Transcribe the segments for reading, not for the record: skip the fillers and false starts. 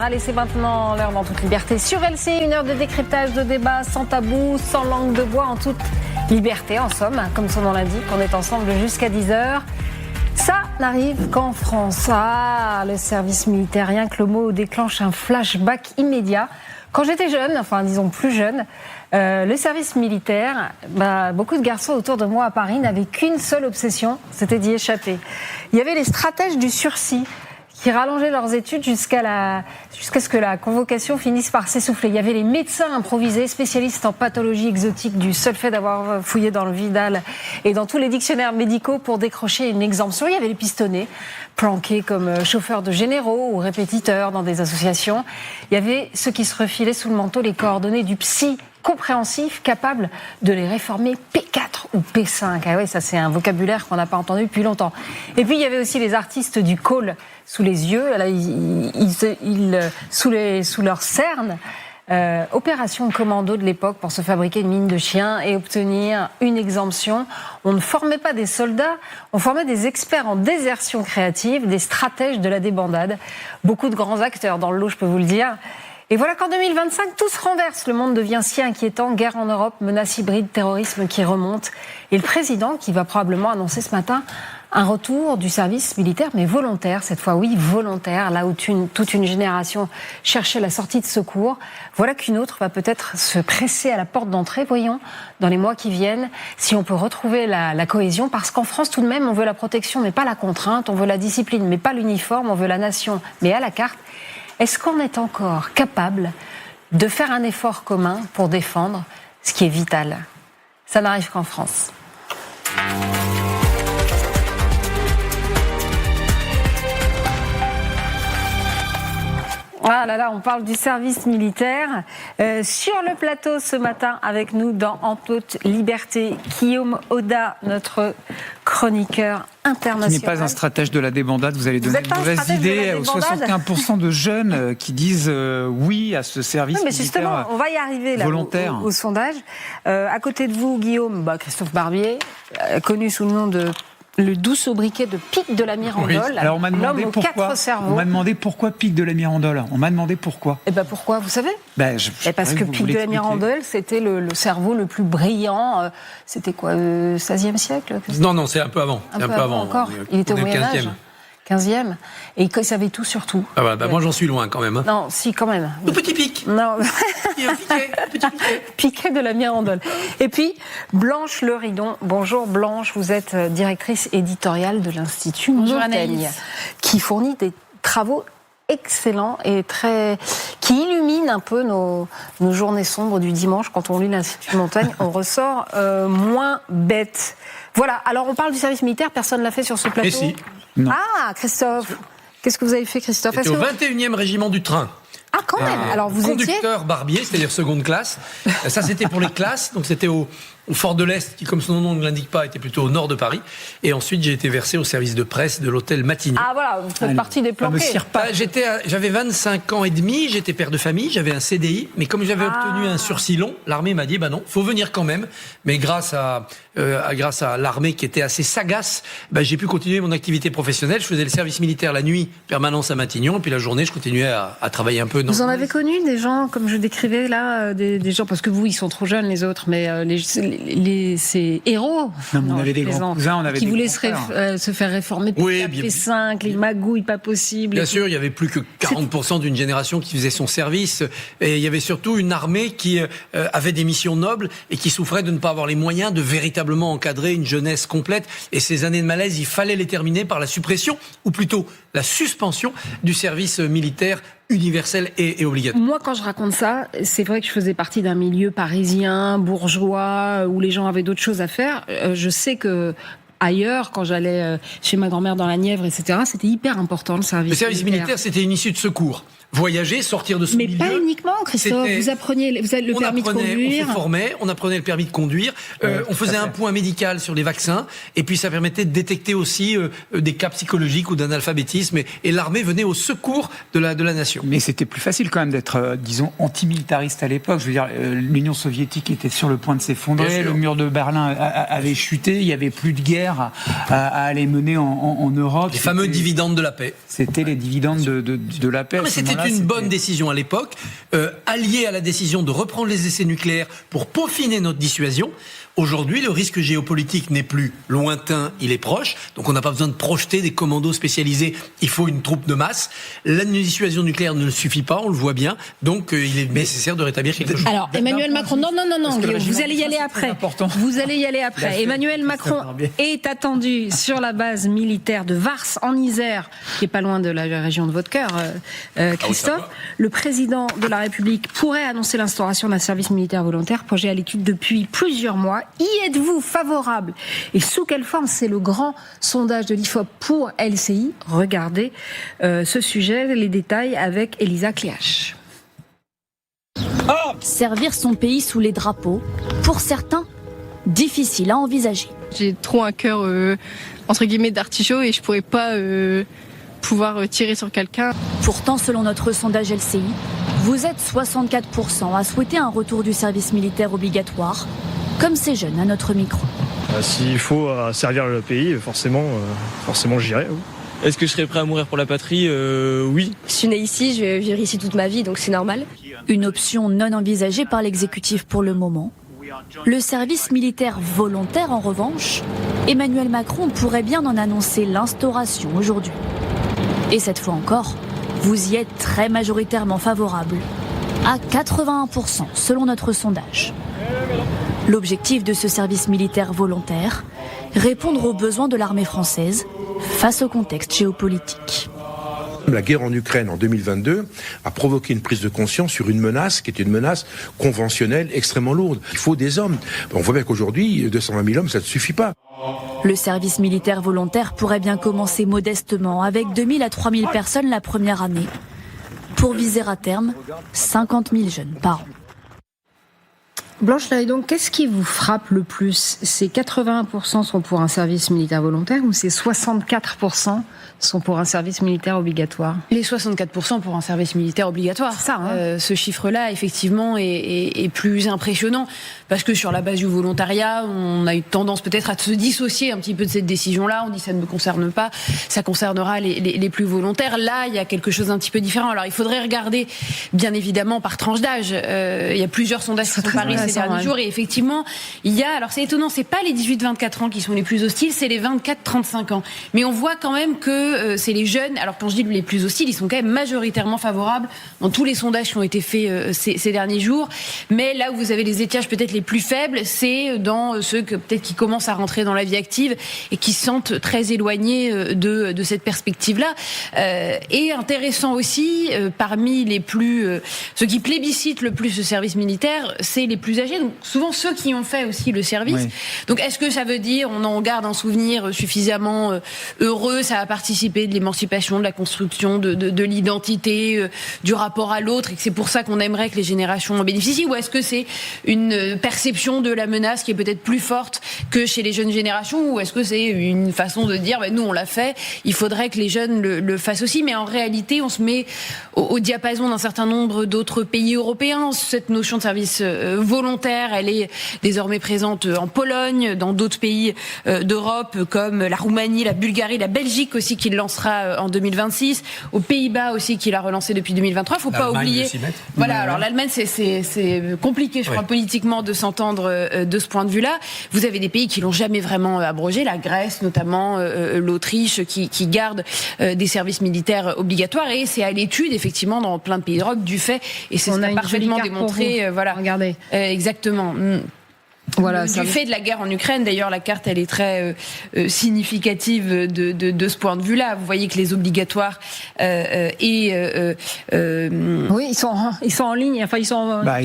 Allez, c'est maintenant l'heure dans toute liberté sur LC, une heure de décryptage, de débat sans tabou, sans langue de bois, en toute liberté, en somme, comme son nom l'indique, on est ensemble jusqu'à 10h. Ça n'arrive qu'en France. Ah, le service militaire, rien que le mot déclenche un flashback immédiat. Quand j'étais jeune, enfin disons plus jeune, le service militaire, beaucoup de garçons autour de moi à Paris n'avaient qu'une seule obsession, c'était d'y échapper. Il y avait les stratèges du sursis qui rallongeaient leurs études jusqu'à ce que la convocation finisse par s'essouffler. Il y avait les médecins improvisés, spécialistes en pathologie exotique du seul fait d'avoir fouillé dans le Vidal et dans tous les dictionnaires médicaux pour décrocher une exemption. Il y avait les pistonnés, planqués comme chauffeurs de généraux ou répétiteurs dans des associations. Il y avait ceux qui se refilaient sous le manteau les coordonnées du psy compréhensif, capable de les réformer P4 ou P5. Ah ouais, ça c'est un vocabulaire qu'on n'a pas entendu depuis longtemps. Et puis il y avait aussi les artistes du call sous les yeux, là, sous leur cerne. Opération commando de l'époque pour se fabriquer une mine de chien et obtenir une exemption. On ne formait pas des soldats, on formait des experts en désertion créative, des stratèges de la débandade. Beaucoup de grands acteurs dans le lot, je peux vous le dire. Et voilà qu'en 2025, tout se renverse. Le monde devient si inquiétant. Guerre en Europe, menace hybride, terrorisme qui remonte. Et le président qui va probablement annoncer ce matin un retour du service militaire, mais volontaire. Cette fois, oui, volontaire. Là où toute une génération cherchait la sortie de secours. Voilà qu'une autre va peut-être se presser à la porte d'entrée. Voyons, dans les mois qui viennent, si on peut retrouver la cohésion. Parce qu'en France, tout de même, on veut la protection, mais pas la contrainte. On veut la discipline, mais pas l'uniforme. On veut la nation, mais à la carte. Est-ce qu'on est encore capable de faire un effort commun pour défendre ce qui est vital ? Ça n'arrive qu'en France. Ah là là, on parle du service militaire. Sur le plateau ce matin, avec nous dans En toute liberté, Guillaume Oda, notre chroniqueur international. Qui n'est pas un stratège de la débandade, vous allez donner une mauvaise idée aux 61% de jeunes qui disent oui à ce service mais militaire justement, on va y arriver là, volontaire. Au sondage. À côté de vous, Guillaume, Christophe Barbier, connu sous le nom de le doux sobriquet de Pic de la Mirandole. Oui. Alors on m'a demandé pourquoi Pic de la Mirandole. On m'a demandé pourquoi. Et pourquoi, vous savez parce que Pic de la Mirandole, c'était le cerveau le plus brillant. C'était quoi, 16e siècle ? Non, c'est un peu avant. Un peu avant encore. Il était au Moyen-Âge. 15e. Et il savait tout sur tout. Ah voilà, moi j'en suis loin quand même. Hein. Non, si, quand même. Tout petit Pic. Non. Petit piquet. Piquet de la Mirandole. Et puis, Blanche Leridon. Bonjour Blanche, vous êtes directrice éditoriale de l'Institut Montaigne, qui fournit des travaux excellents et qui illuminent un peu nos journées sombres du dimanche. Quand on lit l'Institut Montaigne, on ressort moins bête. Voilà, alors on parle du service militaire, personne ne l'a fait sur ce plateau. Et si. Non. Ah, Christophe. Qu'est-ce que vous avez fait, Christophe ? C'était au 21e régiment du train. Ah, quand même. Alors vous conducteur Barbier, c'est-à-dire seconde classe. Ça, c'était pour les classes. Donc, c'était au Fort de l'Est, qui, comme son nom ne l'indique pas, était plutôt au nord de Paris. Et ensuite, j'ai été versé au service de presse de l'hôtel Matignon. Ah, voilà, vous faites partie des planqués. J'avais 25 ans et demi, j'étais père de famille, j'avais un CDI. Mais comme j'avais obtenu un sursis long, l'armée m'a dit, non, faut venir quand même. Mais grâce à l'armée qui était assez sagace, j'ai pu continuer mon activité professionnelle. Je faisais le service militaire la nuit, permanence à Matignon. Et puis la journée, je continuais à travailler un peu. Vous en avez connu des gens, comme je décrivais là, des gens, parce que vous, ils sont trop jeunes les autres, mais ces héros, on avait des grands cousins, on avait qui des voulaient se faire réformer P5, les magouilles pas possibles. Bien sûr, il y avait plus que 40% d'une génération qui faisait son service, et il y avait surtout une armée qui avait des missions nobles et qui souffrait de ne pas avoir les moyens de véritablement encadrer une jeunesse complète. Et ces années de malaise, il fallait les terminer par la suppression, ou plutôt la suspension du service militaire universel et obligatoire. Moi, quand je raconte ça, c'est vrai que je faisais partie d'un milieu parisien, bourgeois, où les gens avaient d'autres choses à faire. Je sais que ailleurs, quand j'allais chez ma grand-mère dans la Nièvre, etc., c'était hyper important le service militaire. Le service militaire, c'était une issue de secours. Voyager, sortir de ce milieu. Mais pas uniquement, Christophe. Vous appreniez le permis de conduire. On se formait, on apprenait le permis de conduire. On faisait un point médical sur les vaccins. Et puis ça permettait de détecter aussi des cas psychologiques ou d'analphabétisme. Et l'armée venait au secours de la nation. Mais c'était plus facile quand même d'être, disons, antimilitariste à l'époque. Je veux dire, l'Union soviétique était sur le point de s'effondrer. Le mur de Berlin avait chuté. Il n'y avait plus de guerre à aller mener en Europe. Les fameux dividendes de la paix. C'était les dividendes de la paix. Non, mais c'était une bonne décision à l'époque, alliée à la décision de reprendre les essais nucléaires pour peaufiner notre dissuasion. Aujourd'hui, le risque géopolitique n'est plus lointain, il est proche. Donc on n'a pas besoin de projeter des commandos spécialisés. Il faut une troupe de masse. La dissuasion nucléaire ne suffit pas, on le voit bien. Donc il est nécessaire de rétablir quelque chose. Alors Emmanuel Macron, non, vous allez y aller après. Vous allez y aller après. Emmanuel Macron est attendu sur la base militaire de Vars en Isère, qui est pas loin de la région de votre cœur, Christophe. Le président de la République pourrait annoncer l'instauration d'un service militaire volontaire, projet à l'étude depuis plusieurs mois. Y êtes-vous favorable? Et sous quelle forme? C'est le grand sondage de l'IFOP pour LCI. Regardez ce sujet, les détails avec Elisa Cléache. Servir son pays sous les drapeaux, pour certains, difficile à envisager. J'ai trop un cœur, entre guillemets, d'artichaut et je pourrais pas pouvoir tirer sur quelqu'un. Pourtant, selon notre sondage LCI, vous êtes 64% à souhaiter un retour du service militaire obligatoire, comme ces jeunes à notre micro. S'il faut servir le pays, forcément j'irai. Oui. Est-ce que je serais prêt à mourir pour la patrie? Oui. Je suis née ici, je vais vivre ici toute ma vie, donc c'est normal. Une option non envisagée par l'exécutif pour le moment. Le service militaire volontaire, en revanche, Emmanuel Macron pourrait bien en annoncer l'instauration aujourd'hui. Et cette fois encore, vous y êtes très majoritairement favorable, à 81% selon notre sondage. L'objectif de ce service militaire volontaire, répondre aux besoins de l'armée française face au contexte géopolitique. La guerre en Ukraine en 2022 a provoqué une prise de conscience sur une menace qui est une menace conventionnelle extrêmement lourde. Il faut des hommes. On voit bien qu'aujourd'hui, 220 000 hommes, ça ne suffit pas. Le service militaire volontaire pourrait bien commencer modestement, avec 2 000 à 3 000 personnes la première année, pour viser à terme 50 000 jeunes par an. Blanche Lahaye, donc, qu'est-ce qui vous frappe le plus? C'est 81% sont pour un service militaire volontaire ou c'est 64% sont pour un service militaire obligatoire? Les 64% pour un service militaire obligatoire. C'est ça, hein. Ce chiffre-là, effectivement, est plus impressionnant parce que sur la base du volontariat, on a eu tendance peut-être à se dissocier un petit peu de cette décision-là. On dit ça ne me concerne pas, ça concernera les plus volontaires. Là, il y a quelque chose d'un petit peu différent. Alors, il faudrait regarder, bien évidemment, par tranche d'âge. Il y a plusieurs sondages qui sont parus ces derniers jours et effectivement, il y a, alors c'est étonnant, c'est pas les 18-24 ans qui sont les plus hostiles, c'est les 24-35 ans. Mais on voit quand même que c'est les jeunes, alors quand je dis les plus hostiles, ils sont quand même majoritairement favorables dans tous les sondages qui ont été faits ces derniers jours. Mais là où vous avez les étiages peut-être les plus faibles, c'est dans ceux que peut-être qui commencent à rentrer dans la vie active et qui se sentent très éloignés de cette perspective-là. Et intéressant aussi, parmi les plus, ceux qui plébiscitent le plus ce service militaire, c'est les plus âgés, donc souvent ceux qui ont fait aussi le service. Oui. Donc est-ce que ça veut dire, on en garde un souvenir suffisamment heureux, ça va participer de l'émancipation, de la construction de l'identité, du rapport à l'autre, et que c'est pour ça qu'on aimerait que les générations en bénéficient, ou est-ce que c'est une perception de la menace qui est peut-être plus forte que chez les jeunes générations, ou est-ce que c'est une façon de dire, nous on l'a fait, il faudrait que les jeunes le fassent aussi, mais en réalité on se met au diapason d'un certain nombre d'autres pays européens. Cette notion de service volontaire, elle est désormais présente en Pologne, dans d'autres pays d'Europe comme la Roumanie, la Bulgarie, la Belgique aussi qui le lancera en 2026, aux Pays-Bas aussi qui l'a relancé depuis 2023. Il ne faut pas oublier. Voilà, alors l'Allemagne c'est compliqué, je crois, politiquement de s'entendre de ce point de vue-là. Vous avez des pays qui l'ont jamais vraiment abrogé, la Grèce notamment, l'Autriche qui gardent des services militaires obligatoires, et c'est à l'étude effectivement dans plein de pays d'Europe du fait, et c'est parfaitement démontré. Voilà. Regardez. Exactement. Voilà, du fait de la guerre en Ukraine, d'ailleurs, la carte elle est très significative de ce point de vue-là. Vous voyez que les obligatoires oui, ils sont en ligne, enfin ils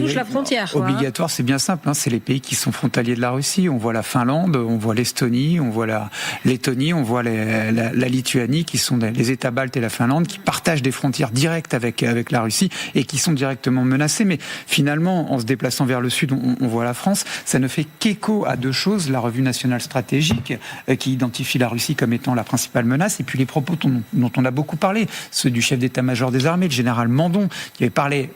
touchent la frontière. Obligatoire, c'est bien simple. C'est les pays qui sont frontaliers de la Russie. On voit la Finlande, on voit l'Estonie, on voit la Lettonie, on voit la Lituanie, qui sont les États baltes et la Finlande, qui partagent des frontières directes avec la Russie et qui sont directement menacés. Mais finalement, en se déplaçant vers le sud, on voit la France. Ça ne fait qu'écho à deux choses: la revue nationale stratégique qui identifie la Russie comme étant la principale menace, et puis les propos dont on a beaucoup parlé, ceux du chef d'état-major des armées, le général Mandon, qui avait parlé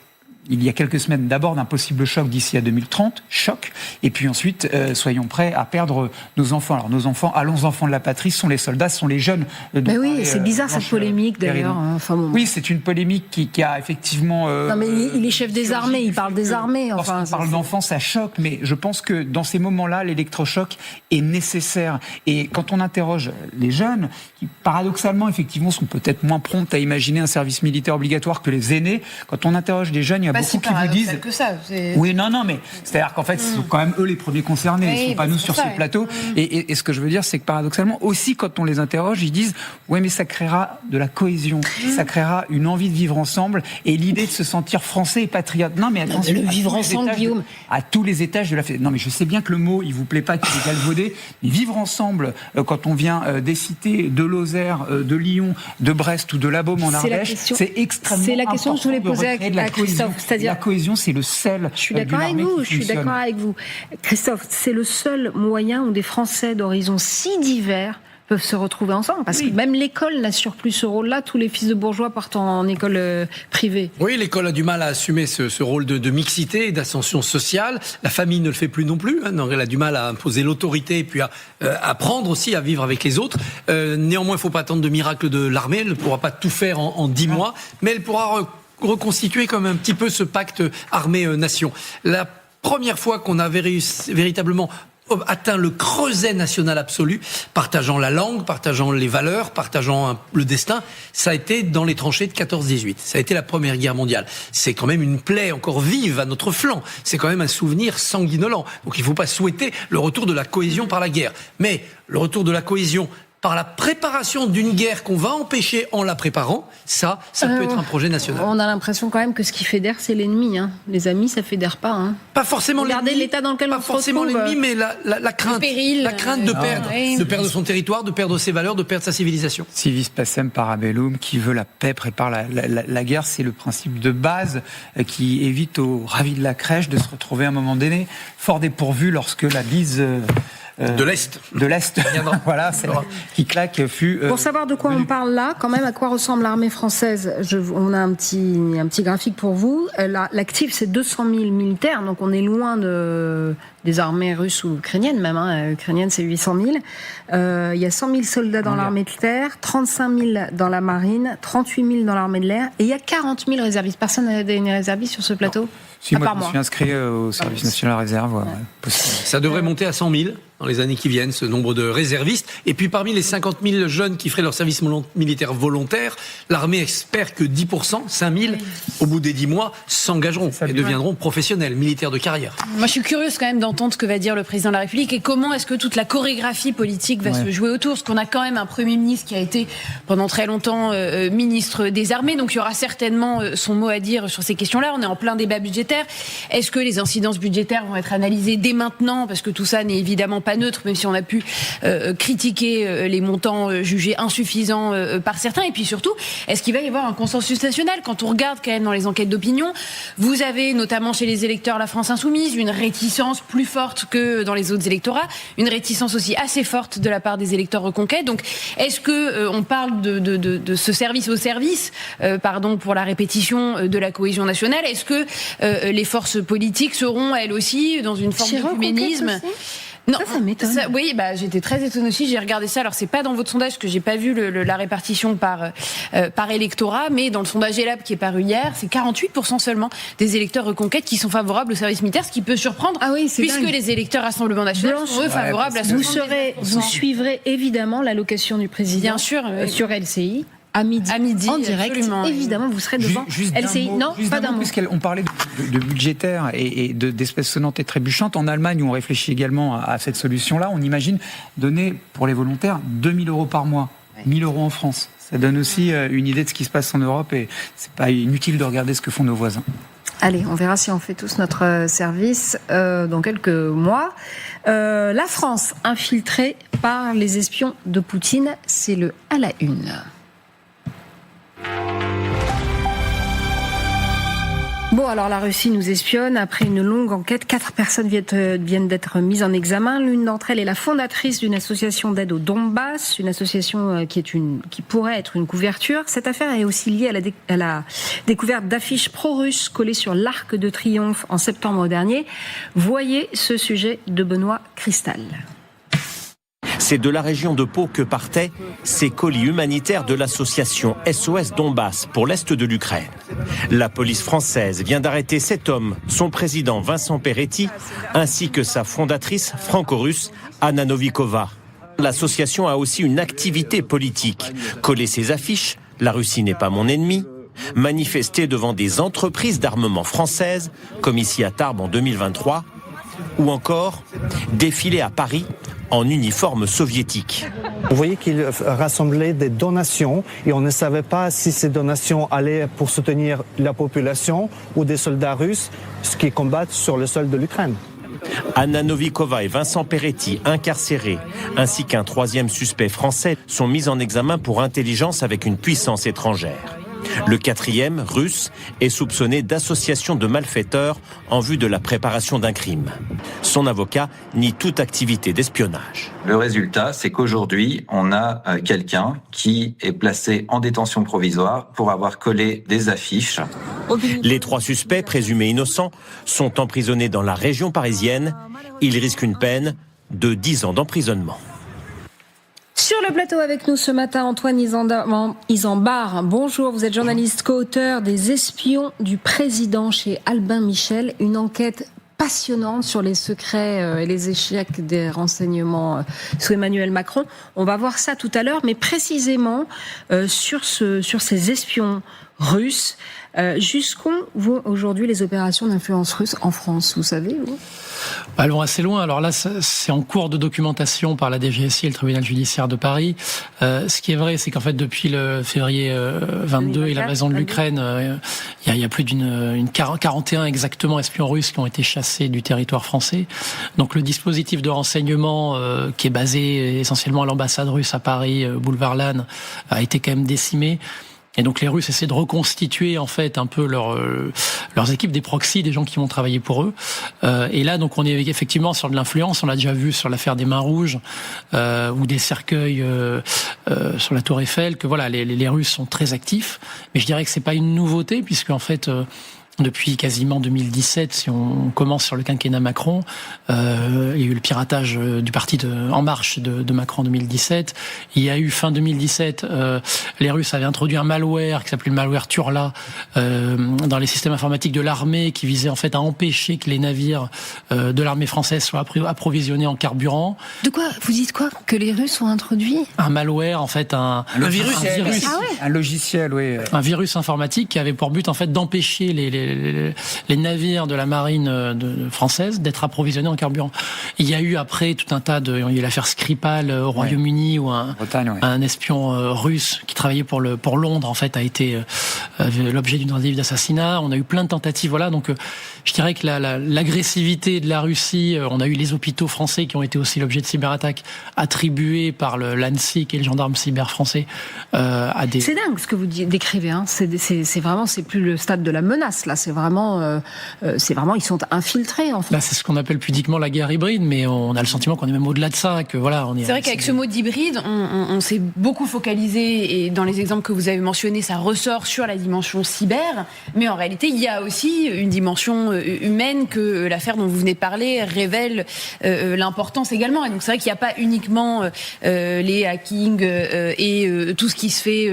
il y a quelques semaines, d'abord d'un possible choc d'ici à 2030, choc, et puis ensuite, soyons prêts à perdre nos enfants. Alors nos enfants, allons enfants de la patrie, ce sont les soldats, ce sont les jeunes. Mais oui, c'est bizarre cette polémique d'ailleurs. Enfin, bon. Oui, c'est une polémique qui a effectivement... non mais il est chef des armées, il parle des armées. Enfin, on parle d'enfants, ça choque, mais je pense que dans ces moments-là, l'électrochoc est nécessaire. Et quand on interroge les jeunes, qui paradoxalement, effectivement, sont peut-être moins prompts à imaginer un service militaire obligatoire que les aînés, quand on interroge des jeunes, il y a beaucoup qui vous disent... que ça. Oui, non, mais c'est-à-dire qu'en fait, ce sont quand même eux les premiers concernés, ils ne sont pas nous sur ce plateau. Et ce que je veux dire, c'est que paradoxalement, aussi quand on les interroge, ils disent « Oui, mais ça créera de la cohésion, ça créera une envie de vivre ensemble et l'idée de se sentir français et patriote. » Non, mais attention, le vivre ensemble, Guillaume. À tous les étages de la fête. Non, mais je sais bien que le mot, il vous plaît pas, qu'il est galvaudé, mais vivre ensemble, quand on vient des cités de Lozère, de Lyon, de Brest ou de la Baume en Ardèche, c'est extrêmement important. C'est la question que je voulais poser à Christophe. C'est-à-dire, la cohésion, c'est le sel. Je suis d'accord avec vous. Christophe, c'est le seul moyen où des Français d'horizons si divers peuvent se retrouver ensemble, parce que même l'école n'assure plus ce rôle-là. Tous les fils de bourgeois partent en école privée. Oui, l'école a du mal à assumer ce rôle de mixité et d'ascension sociale. La famille ne le fait plus non plus. Elle a du mal à imposer l'autorité et puis à apprendre aussi à vivre avec les autres. Néanmoins, il ne faut pas attendre de miracle de l'armée. Elle ne pourra pas tout faire en 10 mois, mais elle pourra reconstituer comme un petit peu ce pacte armée-nation. La première fois qu'on avait véritablement atteint le creuset national absolu, partageant la langue, partageant les valeurs, partageant le destin, ça a été dans les tranchées de 14-18. Ça a été la Première Guerre mondiale. C'est quand même une plaie encore vive à notre flanc. C'est quand même un souvenir sanguinolent. Donc il ne faut pas souhaiter le retour de la cohésion par la guerre. Mais le retour de la cohésion par la préparation d'une guerre qu'on va empêcher en la préparant, ça peut être un projet national. On a l'impression quand même que ce qui fédère, c'est l'ennemi. Les amis, ça fédère pas. Pas forcément regardez l'ennemi. l'état dans lequel on se retrouve. Pas forcément l'ennemi, mais la crainte. Péril, la crainte de perdre son territoire, de perdre ses valeurs, de perdre sa civilisation. Civis pacem parabellum, qui veut la paix prépare la guerre. C'est le principe de base qui évite aux ravis de la crèche de se retrouver à un moment donné fort dépourvu lorsque la bise... de l'Est. Voilà, qui claque fut... Pour savoir de quoi on parle là, quand même, à quoi ressemble l'armée française, on a un petit graphique pour vous. L'actif, c'est 200 000 militaires, donc on est loin des armées russes ou ukrainiennes même. Ukrainienne, c'est 800 000. Il y a 100 000 soldats dans l'armée de terre, 35 000 dans la marine, 38 000 dans l'armée de l'air, et il y a 40 000 réservistes. Personne n'a des réservistes sur ce plateau ? Si, moi, je me suis inscrit au service national réserve. Ça devrait monter à 100 000 dans les années qui viennent, ce nombre de réservistes. Et puis parmi les 50 000 jeunes qui feraient leur service militaire volontaire, l'armée espère que 10%, 5 000, au bout des 10 mois, s'engageront et deviendront professionnels, militaires de carrière. Moi, je suis curieuse quand même d'entendre ce que va dire le président de la République et comment est-ce que toute la chorégraphie politique va se jouer autour. Parce qu'on a quand même un Premier ministre qui a été pendant très longtemps ministre des Armées, donc il y aura certainement son mot à dire sur ces questions-là. On est en plein débat budgétaire. Est-ce que les incidences budgétaires vont être analysées dès maintenant ? Parce que tout ça n'est évidemment pas neutre, même si on a pu critiquer les montants jugés insuffisants par certains. Et puis surtout, est-ce qu'il va y avoir un consensus national ? Quand on regarde quand même dans les enquêtes d'opinion, vous avez notamment chez les électeurs La France Insoumise une réticence plus forte que dans les autres électorats, une réticence aussi assez forte de la part des électeurs Reconquête. Donc est-ce que on parle de ce service au service, pardon pour la répétition, de la cohésion nationale ? Est-ce que les forces politiques seront elles aussi dans une forme d'œcuménisme ? Non, ça m'étonne. Oui, j'étais très étonnée aussi. J'ai regardé ça. Alors, c'est pas dans votre sondage parce que j'ai pas vu la répartition par électorat, mais dans le sondage ELAB qui est paru hier, c'est 48% seulement des électeurs Reconquête qui sont favorables au service militaire, ce qui peut surprendre, puisque dingue. Les électeurs Rassemblement National sont eux favorables à ce. Vous suivrez évidemment l'allocation du président, bien sûr, sur LCI. À midi, en direct, absolument. Évidemment, vous serez devant LCI. Non, pas d'un mot. Puisqu'on parlait de budgétaire et d'espèces sonnantes et trébuchantes, en Allemagne, où on réfléchit également à cette solution-là, on imagine donner pour les volontaires 2 000 euros par mois, 1 000 euros en France. Ça donne aussi une idée de ce qui se passe en Europe et c'est pas inutile de regarder ce que font nos voisins. Allez, on verra si on fait tous notre service dans quelques mois. La France infiltrée par les espions de Poutine, c'est le à la une. Bon, alors la Russie nous espionne. Après une longue enquête, 4 personnes viennent d'être mises en examen. L'une d'entre elles est la fondatrice d'une association d'aide au Donbass, une association qui pourrait être une couverture. Cette affaire est aussi liée à la découverte d'affiches pro-russes collées sur l'Arc de Triomphe en septembre dernier. Voyez ce sujet de Benoît Cristal. C'est de la région de Pau que partaient ces colis humanitaires de l'association SOS Donbass pour l'Est de l'Ukraine. La police française vient d'arrêter cet homme, son président Vincent Peretti, ainsi que sa fondatrice franco-russe Anna Novikova. L'association a aussi une activité politique. Coller ses affiches, la Russie n'est pas mon ennemi, manifester devant des entreprises d'armement françaises, comme ici à Tarbes en 2023, ou encore défiler à Paris en uniforme soviétique. On voyait qu'il rassemblait des donations et on ne savait pas si ces donations allaient pour soutenir la population ou des soldats russes qui combattent sur le sol de l'Ukraine. Anna Novikova et Vincent Peretti, incarcérés, ainsi qu'un 3e suspect français, sont mis en examen pour intelligence avec une puissance étrangère. Le 4e, russe, est soupçonné d'association de malfaiteurs en vue de la préparation d'un crime. Son avocat nie toute activité d'espionnage. Le résultat, c'est qu'aujourd'hui, on a quelqu'un qui est placé en détention provisoire pour avoir collé des affiches. Les 3 suspects, présumés innocents, sont emprisonnés dans la région parisienne. Ils risquent une peine de 10 ans d'emprisonnement. Sur le plateau avec nous ce matin, Antoine Isambard. Bonjour, vous êtes journaliste co-auteur des Espions du président chez Albin Michel, une enquête passionnante sur les secrets et les échecs des renseignements sous Emmanuel Macron. On va voir ça tout à l'heure, mais précisément sur ces espions russes. Jusqu'où vont aujourd'hui les opérations d'influence russe en France, vous savez, vous ? Elles vont assez loin. Alors là, c'est en cours de documentation par la DGSI et le tribunal judiciaire de Paris. Ce qui est vrai, c'est qu'en fait, depuis le février 22 et l'invasion de l'Ukraine, il y a plus d'une 41 exactement espions russes qui ont été chassés du territoire français. Donc le dispositif de renseignement qui est basé essentiellement à l'ambassade russe à Paris, boulevard Lannes, a été quand même décimé. Et donc les Russes essaient de reconstituer en fait un peu leurs équipes, des proxys, des gens qui vont travailler pour eux. Et là donc on est effectivement sur de l'influence. On l'a déjà vu sur l'affaire des Mains Rouges ou des cercueils sur la Tour Eiffel. Que voilà, les Russes sont très actifs. Mais je dirais que c'est pas une nouveauté puisque en fait depuis quasiment 2017, si on commence sur le quinquennat Macron, il y a eu le piratage du parti En Marche de Macron en 2017. Il y a eu fin 2017, les Russes avaient introduit un malware qui s'appelait le malware Turla dans les systèmes informatiques de l'armée qui visait en fait à empêcher que les navires de l'armée française soient approvisionnés en carburant. De quoi ? Vous dites quoi ? Que les Russes ont introduit ? Un malware, en fait, un virus. Ah ouais. Un logiciel, oui. Un virus informatique qui avait pour but en fait d'empêcher les navires de la marine française d'être approvisionnés en carburant. Il y a eu après tout un tas il y a eu l'affaire Skripal au Royaume-Uni où un espion russe qui travaillait pour Londres en fait a été l'objet d'une tentative d'assassinat. On a eu plein de tentatives, voilà. Donc je dirais que l'agressivité de la Russie, on a eu les hôpitaux français qui ont été aussi l'objet de cyberattaques attribuées par l'ANSSI et le gendarme cyber français à des... C'est dingue ce que vous décrivez, hein. C'est vraiment, c'est plus le stade de la menace là, c'est vraiment ils sont infiltrés en fait. Là, c'est ce qu'on appelle pudiquement la guerre hybride, mais on a le sentiment qu'on est même au-delà de ça, que voilà, on est. C'est vrai qu'avec ce mot d'hybride, on s'est beaucoup focalisé et dans les exemples que vous avez mentionnés, ça ressort sur la dimension cyber, mais en réalité, il y a aussi une dimension humaine que l'affaire dont vous venez de parler révèle l'importance également. Et donc c'est vrai qu'il n'y a pas uniquement les hackings et tout ce qui se fait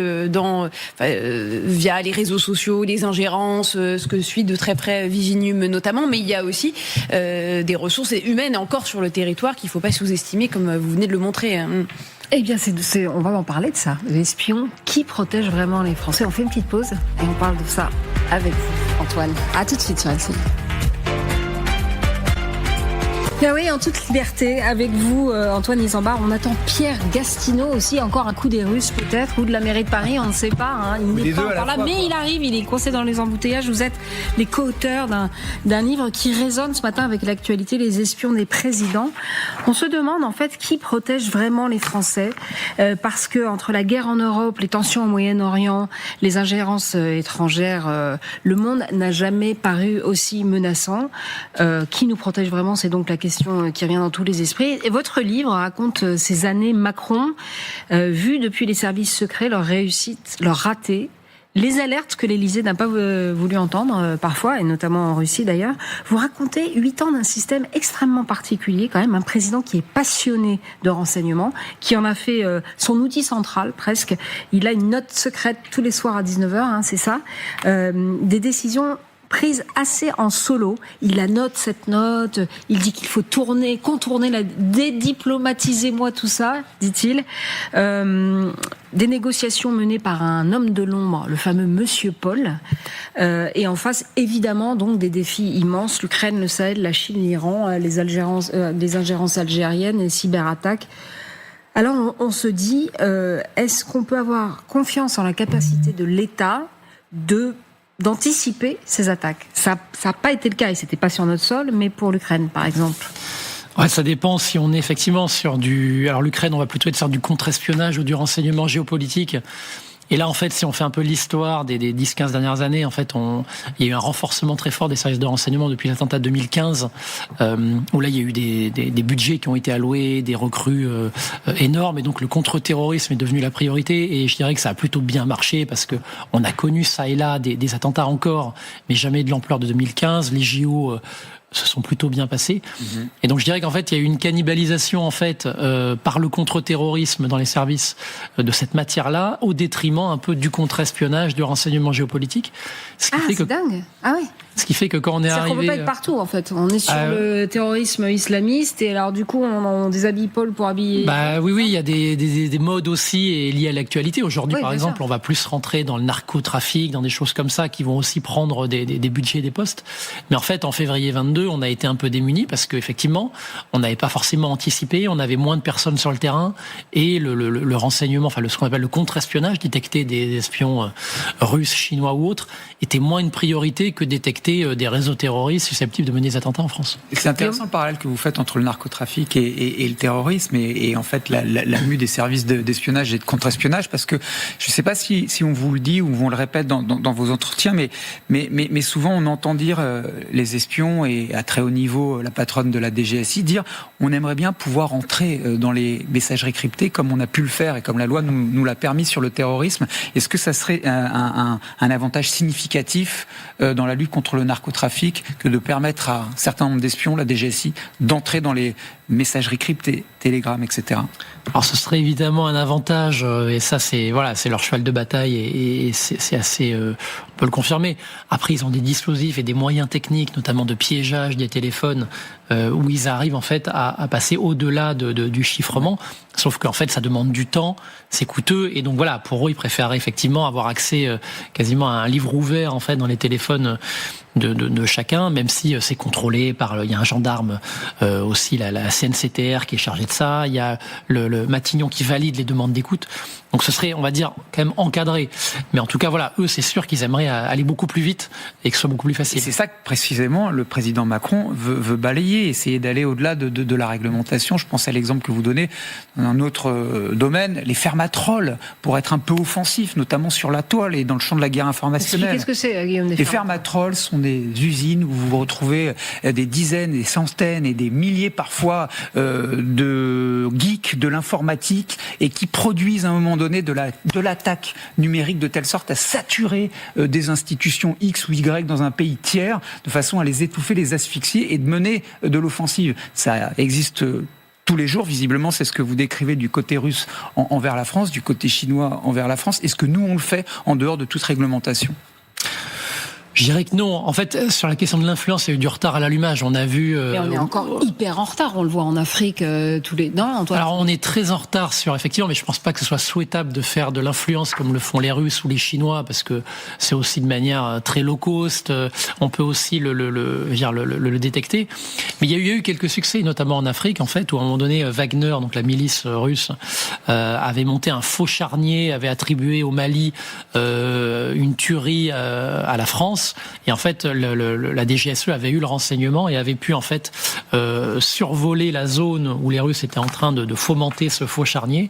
via les réseaux sociaux, les ingérences, ce que suit de très près Viginum notamment, mais il y a aussi des ressources humaines encore sur le territoire qu'il ne faut pas sous-estimer comme vous venez de le montrer. Eh bien, on va en parler de ça. L'espion qui protège vraiment les Français. On fait une petite pause et on parle de ça avec vous, Antoine. À tout de suite sur LCI. Ben oui, en toute liberté, avec vous, Antoine Isambard. On attend Pierre Gastineau aussi, encore un coup des Russes peut-être, ou de la mairie de Paris, on ne sait pas. Hein. Il n'est pas encore là, mais il arrive, il est coincé dans les embouteillages. Vous êtes les co-auteurs d'un livre qui résonne ce matin avec l'actualité, les espions des présidents. On se demande en fait qui protège vraiment les Français, parce que entre la guerre en Europe, les tensions au Moyen-Orient, les ingérences étrangères, le monde n'a jamais paru aussi menaçant. Qui nous protège vraiment, c'est donc la question qui revient dans tous les esprits. Et votre livre raconte ces années Macron, vues depuis les services secrets, leurs réussites, leurs ratés, les alertes que l'Élysée n'a pas voulu entendre parfois, et notamment en Russie d'ailleurs. Vous racontez 8 ans d'un système extrêmement particulier, quand même, un président qui est passionné de renseignement, qui en a fait son outil central presque. Il a une note secrète tous les soirs à 19h, hein, c'est ça. Des décisions prise assez en solo. Il annote cette note, il dit qu'il faut contourner dédiplomatiser-moi tout ça, dit-il. Des négociations menées par un homme de l'ombre, le fameux Monsieur Paul. Et en face, évidemment, donc des défis immenses. L'Ukraine, le Sahel, la Chine, l'Iran, les ingérences algériennes, les cyberattaques. Alors on se dit, est-ce qu'on peut avoir confiance en la capacité de l'État d'anticiper ces attaques? Ça n'a pas été le cas, et c'était pas sur notre sol, mais pour l'Ukraine, par exemple. Ouais, ça dépend si on est effectivement sur alors l'Ukraine, on va plutôt être sur du contre-espionnage ou du renseignement géopolitique. Et là, en fait, si on fait un peu l'histoire des 10-15 dernières années, en fait, il y a eu un renforcement très fort des services de renseignement depuis l'attentat de 2015, où là, il y a eu des budgets qui ont été alloués, des recrues énormes, et donc le contre-terrorisme est devenu la priorité. Et je dirais que ça a plutôt bien marché parce que on a connu ça et là des attentats encore, mais jamais de l'ampleur de 2015. Les JO se sont plutôt bien passés. Et donc je dirais qu'en fait il y a eu une cannibalisation en fait par le contre-terrorisme dans les services de cette matière-là, au détriment un peu du contre-espionnage, du renseignement géopolitique. C'est dingue. Ah oui. Ce qui fait que quand on est arrivé... On ne peut pas être partout, en fait. On est sur le terrorisme islamiste, et alors du coup, on déshabille Paul pour habiller... Oui, il y a des modes aussi liés à l'actualité. Aujourd'hui, par exemple, on va plus rentrer dans le narcotrafic, dans des choses comme ça, qui vont aussi prendre des budgets et des postes. Mais en fait, en février 22, on a été un peu démunis, parce qu'effectivement, on n'avait pas forcément anticipé, on avait moins de personnes sur le terrain, et le renseignement, enfin ce qu'on appelle le contre-espionnage, détecter des espions russes, chinois ou autres, était moins une priorité que détecter des réseaux terroristes susceptibles de mener des attentats en France. C'est intéressant le parallèle que vous faites entre le narcotrafic et le terrorisme, et en fait la mue des services d'espionnage et de contre-espionnage, parce que je ne sais pas si on vous le dit ou on le répète dans vos entretiens, mais souvent on entend dire les espions, et à très haut niveau la patronne de la DGSI dire on aimerait bien pouvoir entrer dans les messageries cryptées comme on a pu le faire et comme la loi nous l'a permis sur le terrorisme. Est-ce que ça serait un avantage significatif dans la lutte contre le narcotrafic que de permettre à un certain nombre d'espions, la DGSI, d'entrer dans les messageries cryptées, Telegram, etc. Alors ce serait évidemment un avantage, et ça c'est leur cheval de bataille, et c'est assez, on peut le confirmer. Après, ils ont des dispositifs et des moyens techniques, notamment de piégeage des téléphones, où ils arrivent en fait à passer au-delà du chiffrement. Sauf qu'en fait, ça demande du temps, c'est coûteux, et donc voilà, pour eux, ils préfèrent effectivement avoir accès quasiment à un livre ouvert en fait dans les téléphones de chacun, même si c'est contrôlé par, il y a un gendarme aussi, la CNCTR qui est chargé de ça, il y a le Matignon qui valide les demandes d'écoute. Donc ce serait, on va dire, quand même encadré. Mais en tout cas, voilà, eux, c'est sûr qu'ils aimeraient aller beaucoup plus vite et que ce soit beaucoup plus facile. Et c'est ça que précisément le président Macron veut balayer, essayer d'aller au-delà de la réglementation. Je pense à l'exemple que vous donnez dans un autre domaine, les fermatrolles, pour être un peu offensif, notamment sur la toile et dans le champ de la guerre informationnelle. Qu'est-ce que c'est, Guillaume? Les fermatrolles sont des usines où vous retrouvez des dizaines, des centaines et des milliers parfois de geeks de l'informatique, et qui produisent à un moment donné de l'attaque numérique de telle sorte à saturer des institutions X ou Y dans un pays tiers, de façon à les étouffer, les asphyxier et de mener de l'offensive. Ça existe tous les jours, visiblement. C'est ce que vous décrivez du côté russe envers la France, du côté chinois envers la France. Est-ce que nous, on le fait en dehors de toute réglementation ? Je dirais que non. En fait, sur la question de l'influence, il y a eu du retard à l'allumage. On a vu. Et on est encore hyper en retard. On le voit en Afrique tous les. Non, Antoine. Alors, on est très en retard sur effectivement, mais je pense pas que ce soit souhaitable de faire de l'influence comme le font les Russes ou les Chinois, parce que c'est aussi de manière très low cost. On peut aussi le détecter. Mais il y a eu quelques succès, notamment en Afrique, en fait, où à un moment donné, Wagner, donc la milice russe, avait monté un faux charnier, avait attribué au Mali une tuerie à la France. Et en fait, la DGSE avait eu le renseignement et avait pu en fait survoler la zone où les Russes étaient en train de fomenter ce faux charnier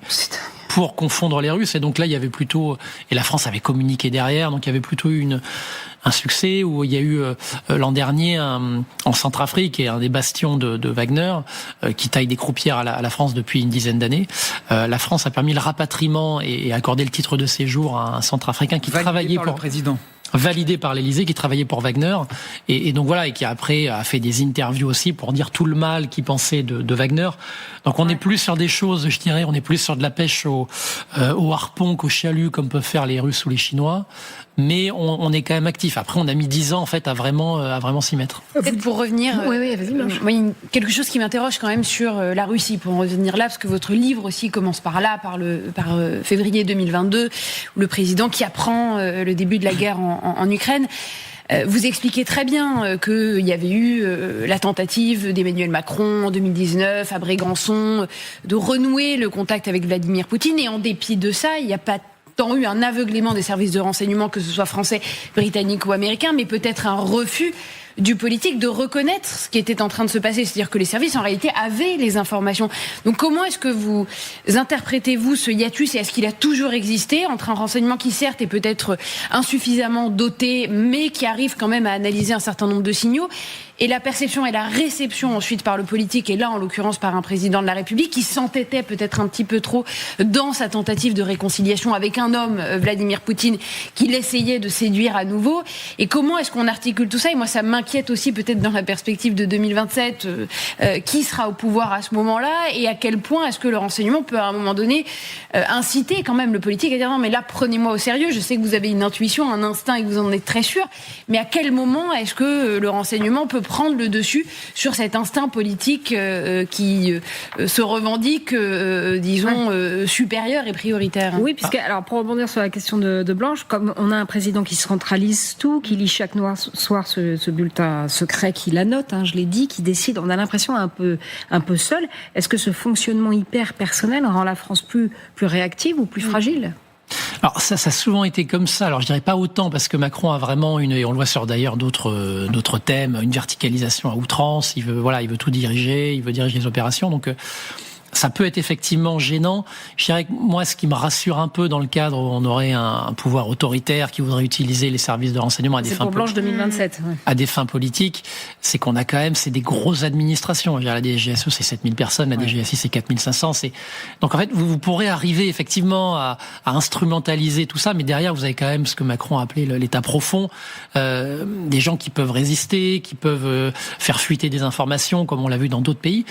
pour confondre les Russes. Et donc là, il y avait plutôt... Et la France avait communiqué derrière, donc il y avait plutôt eu un succès où il y a eu l'an dernier en Centrafrique, et un des bastions de Wagner qui taille des croupières à la France depuis une dizaine d'années. La France a permis le rapatriement et accordé le titre de séjour à un Centrafricain qui travaillait pour le président. Validé par l'Élysée, qui travaillait pour Wagner, et donc voilà, et qui après a fait des interviews aussi pour dire tout le mal qu'il pensait de Wagner. Donc on est plus sur des choses, je dirais, on est plus sur de la pêche au harpon qu'au chalut, comme peuvent faire les Russes ou les Chinois. Mais on est quand même actif. Après, on a mis 10 ans en fait à vraiment s'y mettre. Peut-être pour revenir, oui, vas-y, Blanche. Quelque chose qui m'interroge quand même sur la Russie, pour en revenir là, parce que votre livre aussi commence par là, par février 2022, où le président qui apprend le début de la guerre en Ukraine. Vous expliquez très bien qu'il y avait eu la tentative d'Emmanuel Macron en 2019 à Brégançon de renouer le contact avec Vladimir Poutine, et en dépit de ça, il n'y a pas tant eu un aveuglement des services de renseignement, que ce soit français, britannique ou américain, mais peut-être un refus du politique de reconnaître ce qui était en train de se passer. C'est-à-dire que les services, en réalité, avaient les informations. Donc comment est-ce que vous interprétez-vous ce hiatus, et est-ce qu'il a toujours existé entre un renseignement qui, certes, est peut-être insuffisamment doté, mais qui arrive quand même à analyser un certain nombre de signaux, et la perception et la réception ensuite par le politique, et là en l'occurrence par un président de la République qui s'entêtait peut-être un petit peu trop dans sa tentative de réconciliation avec un homme, Vladimir Poutine, qu'il essayait de séduire à nouveau. Et comment est-ce qu'on articule tout ça? Et moi ça m'inquiète aussi peut-être dans la perspective de 2027, qui sera au pouvoir à ce moment-là, et à quel point est-ce que le renseignement peut à un moment donné inciter quand même le politique à dire non mais là prenez-moi au sérieux, je sais que vous avez une intuition, un instinct et que vous en êtes très sûr, mais à quel moment est-ce que le renseignement peut prendre le dessus sur cet instinct politique qui se revendique, disons, supérieur et prioritaire. Oui, puisque, alors, pour rebondir sur la question de Blanche, comme on a un président qui centralise tout, qui lit chaque soir ce bulletin secret, qui la note, je l'ai dit, qui décide, on a l'impression un peu seul. Est-ce que ce fonctionnement hyper personnel rend la France plus réactive ou plus fragile ? Alors ça a souvent été comme ça. Alors je dirais pas autant, parce que Macron a vraiment et on le voit sur d'ailleurs d'autres thèmes, une verticalisation à outrance. Il veut tout diriger, il veut diriger les opérations. Donc ça peut être effectivement gênant. Je dirais que moi, ce qui me rassure un peu dans le cadre où on aurait un pouvoir autoritaire qui voudrait utiliser les services de renseignement à des fins Blanche 2027. À des fins politiques, c'est qu'on a quand même, c'est des grosses administrations. La DGSE, c'est 7000 personnes, la DGSI, c'est 4500. Donc en fait, vous pourrez arriver effectivement à instrumentaliser tout ça, mais derrière, vous avez quand même ce que Macron a appelé l'état profond, des gens qui peuvent résister, qui peuvent faire fuiter des informations, comme on l'a vu dans d'autres pays.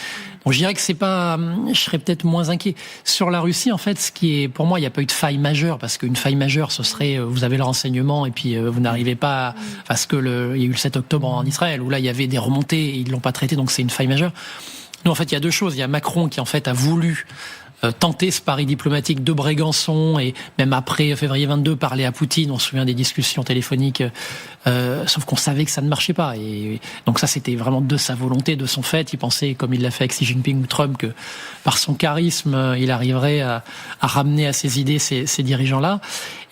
Donc je dirais que c'est pas... Je serais peut-être moins inquiet. Sur la Russie, en fait, pour moi, il n'y a pas eu de faille majeure, parce qu'une faille majeure, ce serait, vous avez le renseignement et puis vous n'arrivez pas, parce que il y a eu le 7 octobre en Israël, où là, il y avait des remontées et ils l'ont pas traité, donc c'est une faille majeure. Nous, en fait, il y a deux choses. Il y a Macron qui, en fait, a voulu tenter ce pari diplomatique de Brégançon, et même après février 22 parler à Poutine. On se souvient des discussions téléphoniques, sauf qu'on savait que ça ne marchait pas, et donc ça c'était vraiment de sa volonté, de son fait. Il pensait, comme il l'a fait avec Xi Jinping ou Trump, que par son charisme il arriverait à ramener à ses idées ces dirigeants-là.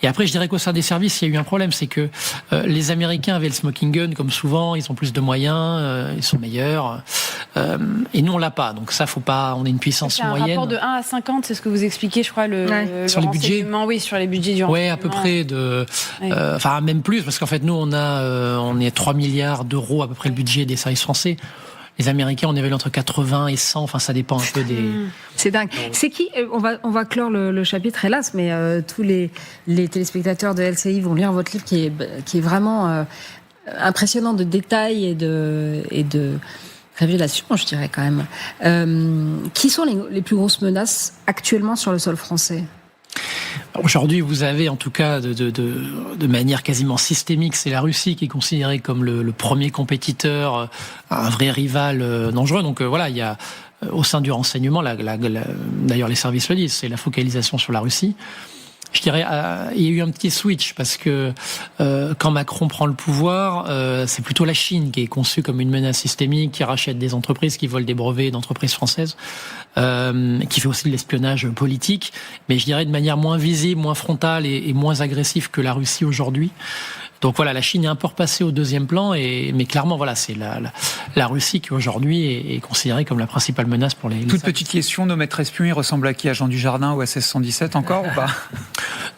Et après, je dirais qu'au sein des services, il y a eu un problème, c'est que les Américains avaient le smoking gun, comme souvent, ils ont plus de moyens, ils sont meilleurs, et nous on l'a pas. Donc ça, faut pas. On est une puissance moyenne. Un rapport de 1 à 50, c'est ce que vous expliquez, je crois, sur les budgets. Oui, sur les budgets du renseignement. Oui, à peu près enfin même plus, parce qu'en fait nous on est 3 milliards d'euros à peu près le budget des services français. Les Américains, on évalue entre 80 et 100. Enfin, ça dépend un peu des... C'est dingue. C'est qui, on va clore le chapitre, hélas, mais tous les téléspectateurs de LCI vont lire votre livre qui est vraiment impressionnant de détails et de révélation, je dirais quand même. Qui sont les plus grosses menaces actuellement sur le sol français ? Aujourd'hui, vous avez en tout cas de manière quasiment systémique, c'est la Russie qui est considérée comme le premier compétiteur, un vrai rival dangereux. Donc voilà, il y a au sein du renseignement, d'ailleurs les services le disent, c'est la focalisation sur la Russie. Je dirais, il y a eu un petit switch parce que quand Macron prend le pouvoir, c'est plutôt la Chine qui est conçue comme une menace systémique, qui rachète des entreprises, qui volent des brevets d'entreprises françaises, qui fait aussi de l'espionnage politique, mais je dirais de manière moins visible, moins frontale et moins agressive que la Russie aujourd'hui. Donc voilà, la Chine est un peu repassée au deuxième plan, mais clairement, voilà, c'est la Russie qui aujourd'hui est considérée comme la principale menace pour les. Toute petite question, nos maîtres espions, ils ressemblent à qui? À Jean Dujardin ou à 1617 encore ou pas?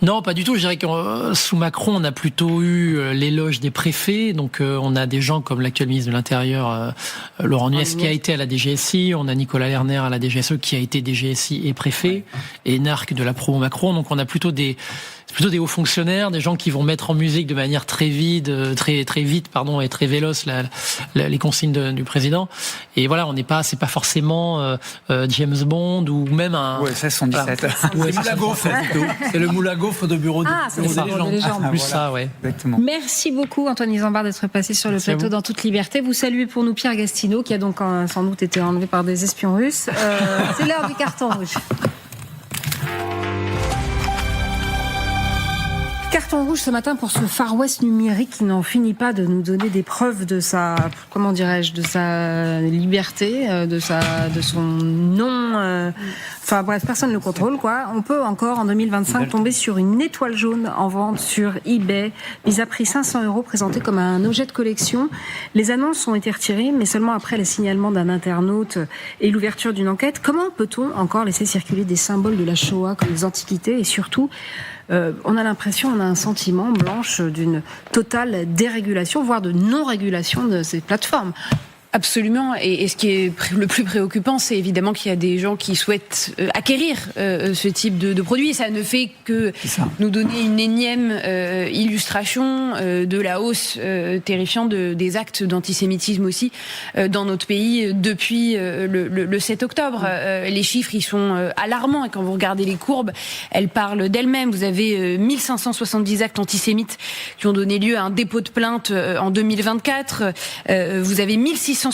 Non, pas du tout. Je dirais que sous Macron, on a plutôt eu l'éloge des préfets. Donc on a des gens comme l'actuel ministre de l'Intérieur, Laurent Nunez, qui a été à la DGSI. On a Nicolas Lerner à la DGSE qui a été DGSI et préfet, et Narc de la promo Macron. Donc on a plutôt des hauts fonctionnaires, des gens qui vont mettre en musique de manière très vite, et très véloce les consignes du président. Et voilà, c'est pas forcément James Bond ou même un. Ouais, 1617. Voilà. C'est moule à gaufre, c'est le moule à gaufre de bureau c'est le bureau des légendes. Plus ça, ouais. Exactement. Merci beaucoup Antoine Isambard d'être passé sur le plateau dans toute liberté. Vous saluez pour nous Pierre Gastineau qui a donc sans doute été enlevé par des espions russes. C'est l'heure du carton rouge. Carton rouge ce matin pour ce Far West numérique qui n'en finit pas de nous donner des preuves de sa, de sa liberté, de son non. Enfin bref, personne ne le contrôle quoi. On peut encore en 2025 tomber sur une étoile jaune en vente sur eBay, mise à prix 500 €, présentée comme un objet de collection. Les annonces ont été retirées, mais seulement après le signalement d'un internaute et l'ouverture d'une enquête. Comment peut-on encore laisser circuler des symboles de la Shoah comme les antiquités et surtout on a l'impression, on a un sentiment, Blanche, d'une totale dérégulation, voire de non-régulation de ces plateformes. Absolument. Et ce qui est le plus préoccupant, c'est évidemment qu'il y a des gens qui souhaitent acquérir ce type de produit. Et ça ne fait que nous donner une énième illustration de la hausse terrifiante des actes d'antisémitisme aussi dans notre pays depuis le 7 octobre. Les chiffres, ils sont alarmants. Et quand vous regardez les courbes, elles parlent d'elles-mêmes. Vous avez 1570 actes antisémites qui ont donné lieu à un dépôt de plainte en 2024. Vous avez 1670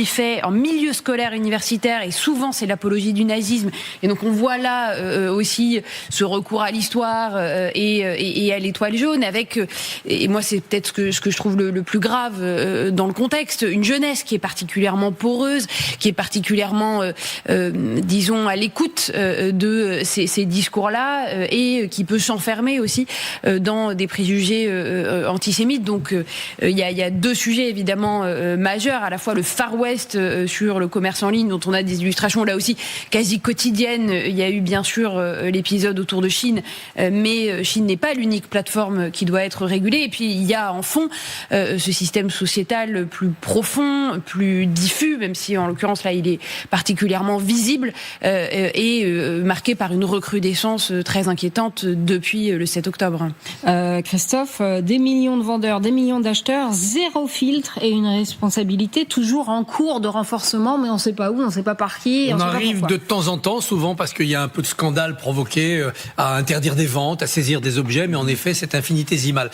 faits en milieu scolaire universitaire et souvent c'est l'apologie du nazisme. Et donc on voit là aussi ce recours à l'histoire et à l'étoile jaune avec, et moi c'est peut-être ce que je trouve le plus grave dans le contexte, une jeunesse qui est particulièrement poreuse, qui est particulièrement, disons, à l'écoute de ces discours-là et qui peut s'enfermer aussi dans des préjugés antisémites. Donc il y a deux sujets évidemment majeurs, à la fois le Far West sur le commerce en ligne dont on a des illustrations là aussi quasi quotidiennes. Il y a eu bien sûr l'épisode autour de Chine, mais Chine n'est pas l'unique plateforme qui doit être régulée. Et puis il y a en fond ce système sociétal plus profond, plus diffus, même si en l'occurrence là il est particulièrement visible et marqué par une recrudescence très inquiétante depuis le 7 octobre. Christophe, des millions de vendeurs, des millions d'acheteurs, zéro filtre et une responsabilité toujours en cours de renforcement, mais on ne sait pas où, on ne sait pas par qui. On arrive de temps en temps, souvent parce qu'il y a un peu de scandale provoqué, à interdire des ventes, à saisir des objets, mais en effet, c'est infinitésimal.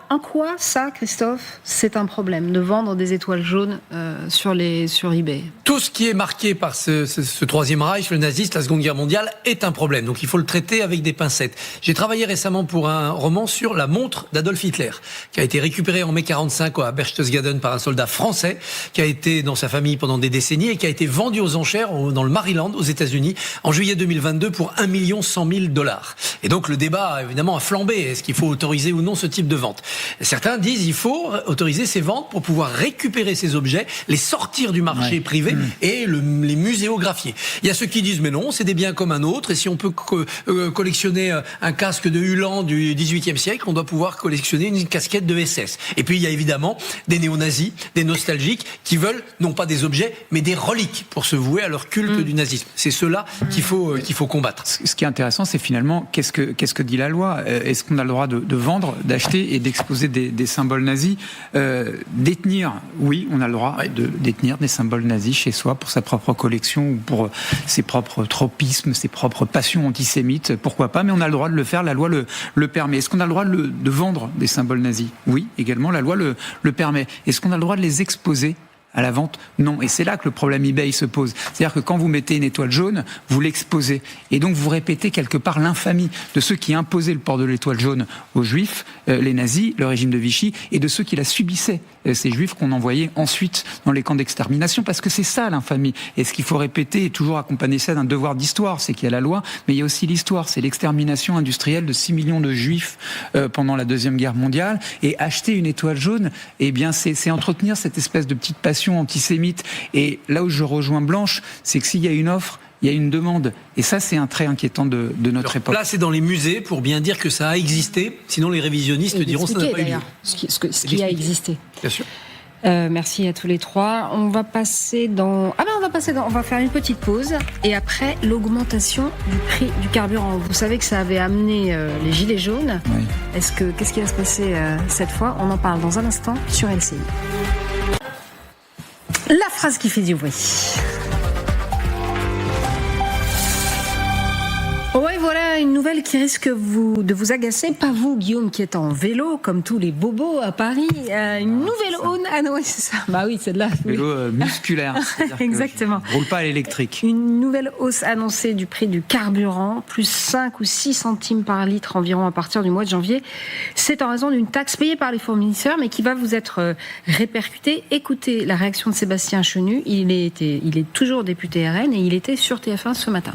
En quoi ça, Christophe, c'est un problème de vendre des étoiles jaunes sur eBay? Tout ce qui est marqué par ce Troisième Reich, le nazisme, la Seconde Guerre mondiale, est un problème. Donc il faut le traiter avec des pincettes. J'ai travaillé récemment pour un roman sur la montre d'Adolf Hitler, qui a été récupérée en mai 45 à Berchtesgaden par un soldat français, qui a été dans sa famille pendant des décennies et qui a été vendu aux enchères dans le Maryland, aux États-Unis, en juillet 2022 pour $1 100 000. Et donc le débat, évidemment, a flambé. Est-ce qu'il faut autoriser ou non ce type de vente? Certains disent qu'il faut autoriser ces ventes pour pouvoir récupérer ces objets, les sortir du marché privé et les muséographier. Il y a ceux qui disent mais non, c'est des biens comme un autre, et si on peut collectionner un casque de Ulan du XVIIIe siècle, on doit pouvoir collectionner une casquette de SS. Et puis il y a évidemment des néo-nazis, des nostalgiques qui veulent non pas des objets, mais des reliques pour se vouer à leur culte du nazisme. C'est ceux-là qu'il faut combattre. Ce qui est intéressant, c'est finalement qu'est-ce que dit la loi ? Est-ce qu'on a le droit de vendre, d'acheter et d'exposer des symboles nazis ? Détenir, oui, on a le droit de détenir des symboles nazis chez soi pour sa propre collection ou pour ses propres tropismes, ses propres passions antisémites, pourquoi pas, mais on a le droit de le faire, la loi le permet. Est-ce qu'on a le droit de vendre des symboles nazis ? Oui, également, la loi le permet. Est-ce qu'on a le droit de les exposer à la vente? Non. Et c'est là que le problème eBay se pose. C'est-à-dire que quand vous mettez une étoile jaune, vous l'exposez. Et donc vous répétez quelque part l'infamie de ceux qui imposaient le port de l'étoile jaune aux Juifs, les nazis, le régime de Vichy, et de ceux qui la subissaient, ces Juifs qu'on envoyait ensuite dans les camps d'extermination, parce que c'est ça l'infamie. Et ce qu'il faut répéter et toujours accompagner ça d'un devoir d'histoire, c'est qu'il y a la loi, mais il y a aussi l'histoire. C'est l'extermination industrielle de 6 millions de Juifs pendant la Deuxième Guerre mondiale. Et acheter une étoile jaune, eh bien c'est entretenir cette espèce de petite passion antisémite. Et là où je rejoins Blanche, c'est que s'il y a une offre, il y a une demande. Et ça, c'est un trait inquiétant de notre époque. Là, c'est dans les musées pour bien dire que ça a existé. Sinon, les révisionnistes diront que ça n'a pas eu lieu. Ce qui a existé. Bien sûr. Merci à tous les trois. On va passer on va faire une petite pause et après l'augmentation du prix du carburant. Vous savez que ça avait amené les gilets jaunes. Oui. Qu'est-ce qui va se passer cette fois ? On en parle dans un instant sur LCI. La phrase qui fait du bruit. Ouais, voilà une nouvelle qui risque de vous agacer. Pas vous, Guillaume, qui êtes en vélo, comme tous les bobos à Paris. Une nouvelle hausse. Ah non, oui, c'est ça. Bah oui, c'est de là. Vélo musculaire. Exactement. Je roule pas à l'électrique. Une nouvelle hausse annoncée du prix du carburant, plus 5 ou 6 centimes par litre environ à partir du mois de janvier. C'est en raison d'une taxe payée par les fournisseurs, mais qui va vous être répercutée. Écoutez la réaction de Sébastien Chenu. Il est toujours député RN et il était sur TF1 ce matin.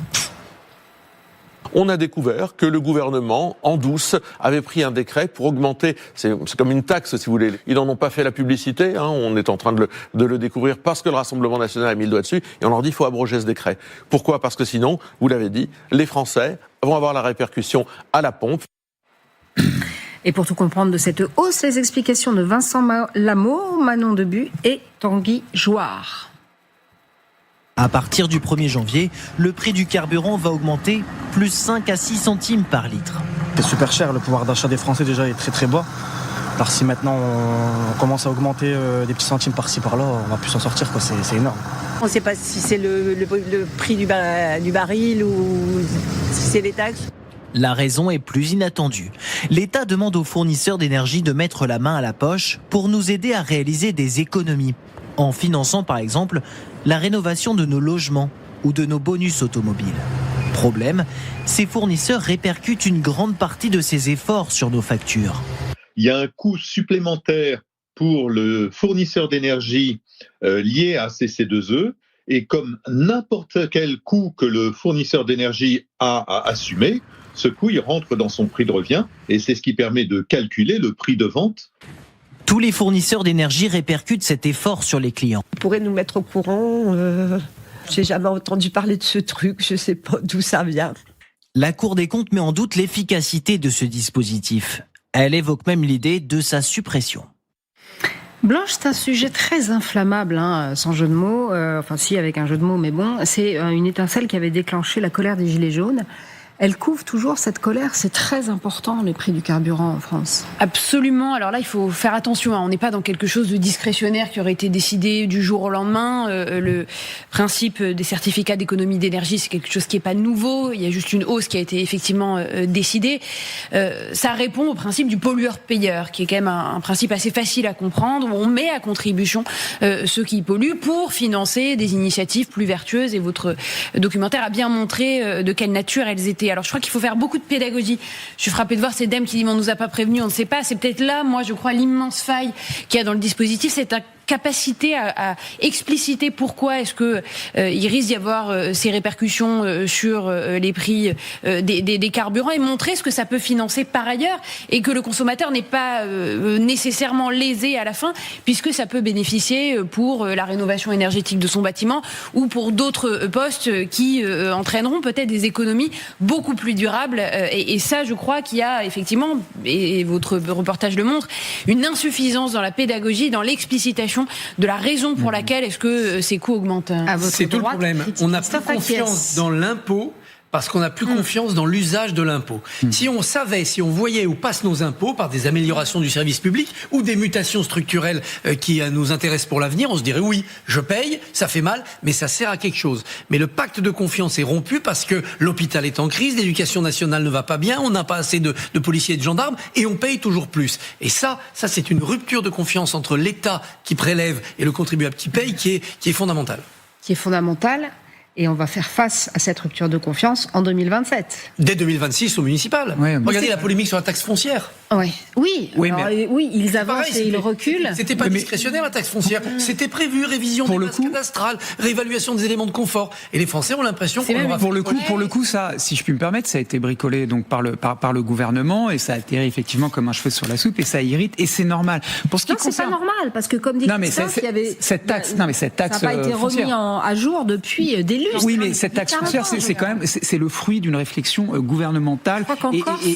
On a découvert que le gouvernement, en douce, avait pris un décret pour augmenter, c'est comme une taxe si vous voulez, ils n'en ont pas fait la publicité, on est en train de le découvrir parce que le Rassemblement national a mis le doigt dessus, et on leur dit qu'il faut abroger ce décret. Pourquoi ? Parce que sinon, vous l'avez dit, les Français vont avoir la répercussion à la pompe. Et pour tout comprendre de cette hausse, les explications de Vincent Lameau, Manon Debu et Tanguy Jouard. À partir du 1er janvier, le prix du carburant va augmenter plus 5 à 6 centimes par litre. C'est super cher, le pouvoir d'achat des Français déjà est très très bas. Alors si maintenant on commence à augmenter des petits centimes par-ci par-là, on va plus s'en sortir, quoi. C'est énorme. On ne sait pas si c'est le prix du baril ou si c'est les taxes. La raison est plus inattendue. L'État demande aux fournisseurs d'énergie de mettre la main à la poche pour nous aider à réaliser des économies, en finançant par exemple la rénovation de nos logements ou de nos bonus automobiles. Problème, ces fournisseurs répercutent une grande partie de ces efforts sur nos factures. Il y a un coût supplémentaire pour le fournisseur d'énergie lié à CC2E, et comme n'importe quel coût que le fournisseur d'énergie a à assumer, ce coût il rentre dans son prix de revient, et c'est ce qui permet de calculer le prix de vente. Tous les fournisseurs d'énergie répercutent cet effort sur les clients. Vous pourrez nous mettre au courant, j'ai jamais entendu parler de ce truc, je sais pas d'où ça vient. La Cour des comptes met en doute l'efficacité de ce dispositif. Elle évoque même l'idée de sa suppression. Blanche, c'est un sujet très inflammable, sans jeu de mots, enfin si avec un jeu de mots, mais bon, c'est une étincelle qui avait déclenché la colère des Gilets jaunes. Elle couvre toujours cette colère, c'est très important les prix du carburant en France. Absolument, alors là il faut faire attention, on n'est pas dans quelque chose de discrétionnaire qui aurait été décidé du jour au lendemain. Le principe des certificats d'économie d'énergie, c'est quelque chose qui n'est pas nouveau, il y a juste une hausse qui a été effectivement décidée. Ça répond au principe du pollueur-payeur, qui est quand même un principe assez facile à comprendre, où on met à contribution ceux qui polluent pour financer des initiatives plus vertueuses, et votre documentaire a bien montré de quelle nature elles étaient. Alors je crois qu'il faut faire beaucoup de pédagogie. Je suis frappée de voir ces dames qui disent on nous a pas prévenus, on ne sait pas. C'est peut-être là, moi je crois, l'immense faille qu'il y a dans le dispositif, c'est ta capacité à expliciter pourquoi est-ce que il risque d'y avoir ces répercussions sur les prix des carburants, et montrer ce que ça peut financer par ailleurs, et que le consommateur n'est pas nécessairement lésé à la fin, puisque ça peut bénéficier pour la rénovation énergétique de son bâtiment ou pour d'autres postes qui entraîneront peut-être des économies beaucoup plus durables. Et ça, je crois qu'il y a effectivement, et votre reportage le montre, une insuffisance dans la pédagogie, dans l'explicitation explication de la raison pour laquelle est-ce que ces coûts augmentent. C'est tout le problème. On n'a plus confiance dans l'impôt parce qu'on n'a plus confiance dans l'usage de l'impôt. Si on savait, si on voyait où passent nos impôts par des améliorations du service public ou des mutations structurelles qui nous intéressent pour l'avenir, on se dirait oui, je paye, ça fait mal, mais ça sert à quelque chose. Mais le pacte de confiance est rompu parce que l'hôpital est en crise, l'éducation nationale ne va pas bien, on n'a pas assez de policiers et de gendarmes et on paye toujours plus. Et ça c'est une rupture de confiance entre l'État qui prélève et le contribuable qui paye qui est fondamentale. Qui est fondamentale. Et on va faire face à cette rupture de confiance en 2027. Dès 2026 au municipal. Regardez la polémique sur la taxe foncière. Oui, ils avancent et ils reculent. C'était pas discrétionnaire la taxe foncière, c'était prévu, révision des masses cadastrales, réévaluation des éléments de confort. Et les Français ont l'impression qu'on aura pour le coup, ça, si je puis me permettre, ça a été bricolé donc par le gouvernement et ça atterrit effectivement comme un cheveu sur la soupe et ça irrite et c'est normal. Pour ce qui concerne... c'est pas normal parce que comme dit Christophe, il y avait cette taxe, ça n'a pas été remis à jour depuis des lustres. Oui, mais cette taxe foncière, c'est quand même c'est le fruit d'une réflexion gouvernementale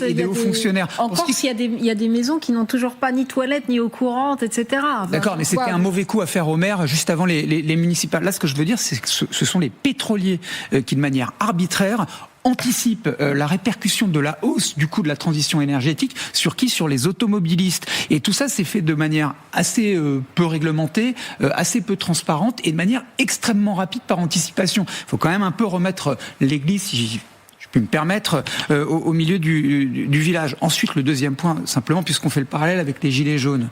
et des hauts fonctionnaires. En Corse, il y a des maisons qui n'ont toujours pas ni toilettes, ni eau courante, etc. D'accord, mais c'était un mauvais coup à faire aux maires juste avant les municipales. Là, ce que je veux dire, c'est que ce sont les pétroliers qui, de manière arbitraire, anticipe la répercussion de la hausse du coût de la transition énergétique sur qui ? Sur les automobilistes. Et tout ça, c'est fait de manière assez peu réglementée, assez peu transparente et de manière extrêmement rapide par anticipation. Il faut quand même un peu remettre l'église, si je peux me permettre, au milieu du village. Ensuite, le deuxième point, simplement, puisqu'on fait le parallèle avec les Gilets jaunes.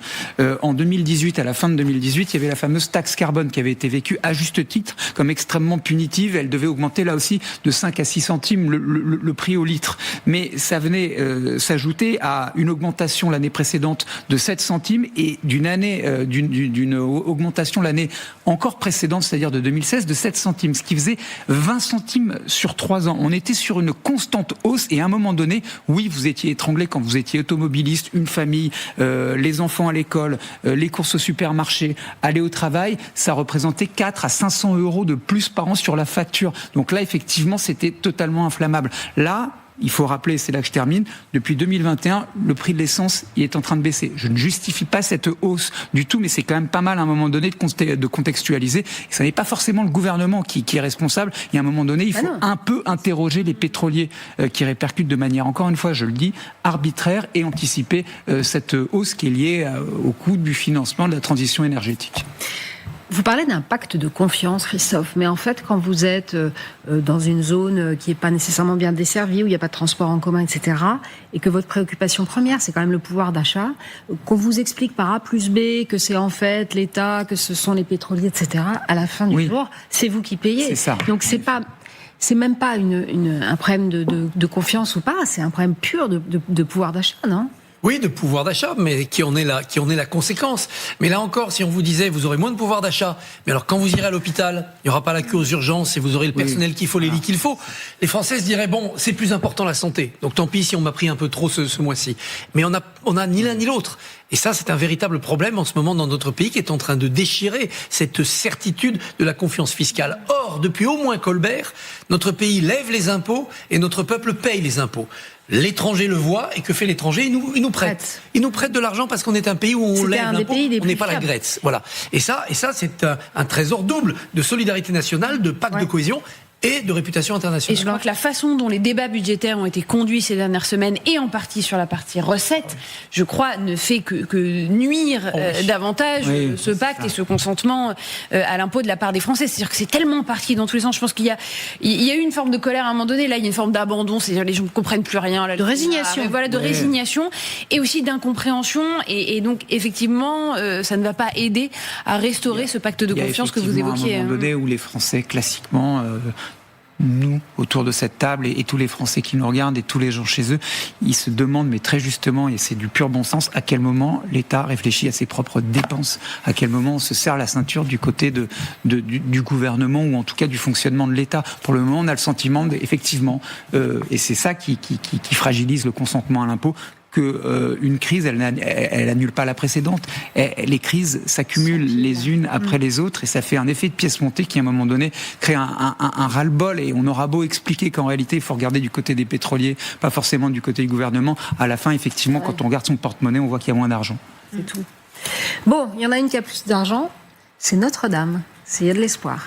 En 2018, à la fin de 2018, il y avait la fameuse taxe carbone qui avait été vécue à juste titre comme extrêmement punitive. Elle devait augmenter là aussi de 5 à 6 centimes le prix au litre. Mais ça venait s'ajouter à une augmentation l'année précédente de 7 centimes et d'une augmentation l'année encore précédente, c'est-à-dire de 2016, de 7 centimes, ce qui faisait 20 centimes sur 3 ans. On était sur une constante hausse et à un moment donné, oui, vous étiez étranglé quand vous étiez automobiliste, une famille, les enfants à l'école, les courses au supermarché, aller au travail, ça représentait 4 à 500 euros de plus par an sur la facture. Donc là, effectivement, c'était totalement inflammable. Là, il faut rappeler, c'est là que je termine, depuis 2021, le prix de l'essence il est en train de baisser. Je ne justifie pas cette hausse du tout, mais c'est quand même pas mal à un moment donné de contextualiser. Et ça n'est pas forcément le gouvernement qui est responsable. Il y a un moment donné, il faut un peu interroger les pétroliers qui répercutent de manière, encore une fois, je le dis, arbitraire et anticiper cette hausse qui est liée au coût du financement de la transition énergétique. Vous parlez d'un pacte de confiance, Christophe, mais en fait, quand vous êtes dans une zone qui n'est pas nécessairement bien desservie, où il n'y a pas de transport en commun, etc., et que votre préoccupation première, c'est quand même le pouvoir d'achat, qu'on vous explique par A plus B que c'est en fait l'État, que ce sont les pétroliers, etc., à la fin du jour, c'est vous qui payez. C'est ça. Donc c'est même pas un problème de confiance ou pas, c'est un problème pur de pouvoir d'achat, non ? Oui, de pouvoir d'achat, mais qui en est la conséquence. Mais là encore, si on vous disait, vous aurez moins de pouvoir d'achat, mais alors quand vous irez à l'hôpital, il n'y aura pas la queue aux urgences et vous aurez le personnel qu'il faut, les lits qu'il faut, les Français se diraient, bon, c'est plus important la santé. Donc tant pis si on m'a pris un peu trop ce mois-ci. Mais on a ni l'un ni l'autre. Et ça, c'est un véritable problème en ce moment dans notre pays qui est en train de déchirer cette certitude de la confiance fiscale. Or, depuis au moins Colbert, notre pays lève les impôts et notre peuple paye les impôts. L'étranger le voit, et que fait l'étranger ? Il nous prête. Il nous prête de l'argent parce qu'on est un pays où on lève l'impôt, on n'est pas la Grèce. Voilà. Et ça, c'est un trésor double de solidarité nationale, de pacte de cohésion et de réputation internationale. Et je crois que la façon dont les débats budgétaires ont été conduits ces dernières semaines, et en partie sur la partie recettes, je crois, ne fait que nuire davantage ce pacte et ce consentement à l'impôt de la part des Français. C'est-à-dire que c'est tellement parti dans tous les sens. Je pense qu'il y a eu une forme de colère à un moment donné. Là, il y a une forme d'abandon. C'est-à-dire les gens ne comprennent plus rien. Là, de résignation. Résignation et aussi d'incompréhension. Et donc, effectivement, ça ne va pas aider à restaurer ce pacte de confiance que vous évoquiez. Il y a un moment donné où les Français, classiquement... nous, autour de cette table, et tous les Français qui nous regardent et tous les gens chez eux, ils se demandent, mais très justement, et c'est du pur bon sens, à quel moment l'État réfléchit à ses propres dépenses, à quel moment on se serre la ceinture du côté du gouvernement, ou en tout cas du fonctionnement de l'État. Pour le moment, on a le sentiment, effectivement, et c'est ça qui fragilise le consentement à l'impôt, que une crise, elle annule pas la précédente. Les crises s'accumulent les unes après les autres et ça fait un effet de pièce montée qui, à un moment donné, crée un ras-le-bol. Et on aura beau expliquer qu'en réalité, il faut regarder du côté des pétroliers, pas forcément du côté du gouvernement. À la fin, effectivement, quand on regarde son porte-monnaie, on voit qu'il y a moins d'argent. C'est tout. Bon, il y en a une qui a plus d'argent, c'est Notre-Dame. Il y a de l'espoir.